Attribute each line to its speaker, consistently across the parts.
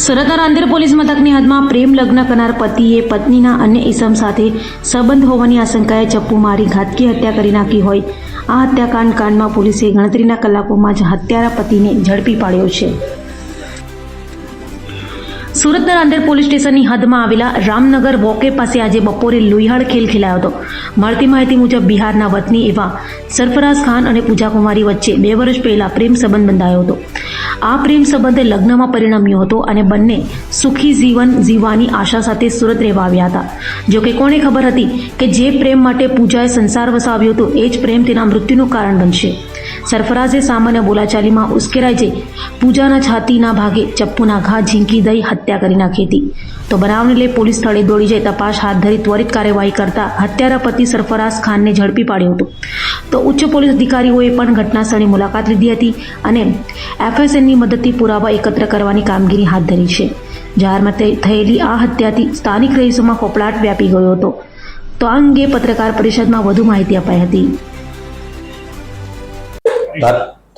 Speaker 1: સુરતના રાંદેર પોલીસ મથકની હદમાં પ્રેમ લગ્ન કરનાર પતિએ પત્નીના અન્ય ઇસમ સાથે સંબંધ હોવાની આશંકાએ ચપ્પુ મારી ઘાતકી હત્યા કરી નાખી હોય આ હત્યાકાંડમાં પોલીસે ગણતરીના કલાકોમાં જ હત્યારા પતિને ઝડપી પાડ્યો છે। સુરતના રાંદેર પોલીસ સ્ટેશનની હદમાં આવેલા રામનગર વોકે પાસે આજે બપોરે લોહિયાળ ખેલ ખેલાયો હતો। મળતી માહિતી મુજબ બિહારના વતની એવા સરફરાઝ ખાન અને પૂજા કુમારી વચ્ચે 2 વર્ષ પહેલા પ્રેમ સંબંધ બંધાયો હતો। આ પ્રેમ સંબંધ લગ્નમાં પરિણમ્યો હતો અને બંને સુખી જીવન જીવવાની આશા સાથે સુરત રહેવા આવ્યા હતા। જો કે કોને ખબર હતી કે જે પ્રેમ માટે પૂજાએ સંસાર વસાવ્યો હતો એ જ પ્રેમ તેના મૃત્યુનું કારણ બનશે। સરફરાઝે સામાન્ય બોલાચાલીમાં ઉશ્કેરાઈ જઈ પૂજાના છાતીના ભાગે ચપ્પુના ઘા ઝીંકી દઈ હત્યા કરી નાખી હતી। તો બનાવને લઈ પોલીસ સ્થળે દોડી જઈ તપાસ હાથ ધરી ત્વરિત કાર્યવાહી કરતા હત્યારા પતિ સરફરાઝ ખાનને ઝડપી પાડ્યો હતો। તો ઉચ્ચ પોલીસ અધિકારીઓએ પણ ઘટના સ્થળની મુલાકાત લીધી હતી અને એફએસએલની મદદથી પુરાવા એકત્ર કરવાની કામગીરી હાથ ધરી છે। જાહેરમાં થયેલી આ હત્યાથી સ્થાનિક રહીશોમાં ફફડાટ વ્યાપી ગયો હતો। તો આ અંગે પત્રકાર પરિષદમાં વધુ માહિતી અપાઈ હતી।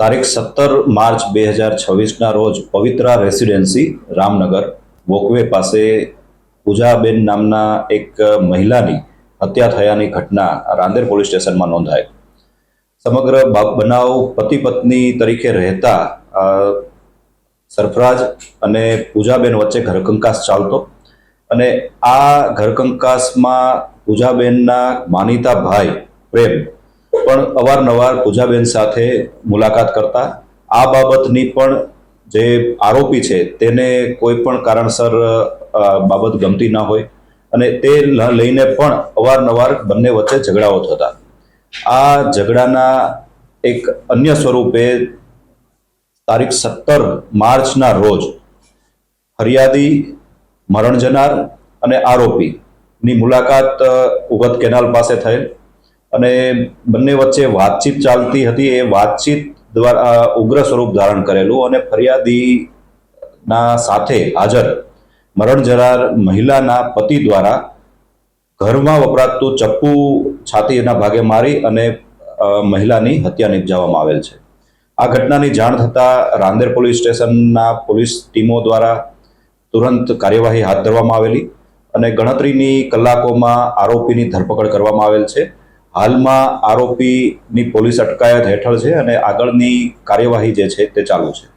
Speaker 2: તારીખ 17 માર્ચ 2026 રોજ પવિત્રા રેસિડેન્સી રામનગર વોકવે પાસે પૂજાબેન નામના એક મહિલાની હત્યા થયાની ઘટના રાંદેર પોલીસ સ્ટેશનમાં નોંધાઈ। સમગ્ર બનાવ પતિ પત્ની તરીકે રહેતા સરફરાજ અને પૂજાબેન વચ્ચે ઘરકંકાસ ચાલતો અને આ ઘરકંકાસમાં પૂજાબેનના માનીતા ભાઈ પ્રેમ પણ અવારનવાર પૂજાબેન સાથે મુલાકાત કરતા। આ બાબતની પણ જે આરોપી છે તેને કોઈ પણ કારણસર બાબત ગમતી ના હોય અને તે લઈને પણ અવારનવાર બંને વચ્ચે ઝઘડાઓ થતા। આ ઝઘડાના એક અન્ય સ્વરૂપે તારીખ 17 માર્ચના રોજ ફરિયાદી, મરણ જનાર અને આરોપીની મુલાકાત ઉગત કેનાલ પાસે થયેલ અને બંને વચ્ચે વાતચીત ચાલતી હતી। એ વાતચીત દ્વારા ઉગ્ર સ્વરૂપ ધારણ કરેલું અને ફરિયાદીના સાથે હાજર મરણ જનાર મહિલાના પતિ દ્વારા ઘરમાં વપરાતું ચપ્પુ છાતીના ભાગે મારી અને મહિલાની હત્યા નિપજાવવામાં આવેલ છે। આ ઘટનાની જાણ થતાં રાંદેર પોલીસ સ્ટેશનના પોલીસ ટીમો દ્વારા તુરંત કાર્યવાહી હાથ ધરવામાં આવેલી અને ગણતરીની કલાકોમાં આરોપીની ધરપકડ કરવામાં આવેલ છે। હાલમાં આરોપીની પોલીસ અટકાયત હેઠળ છે અને આગળની કાર્યવાહી જે છે તે ચાલુ છે।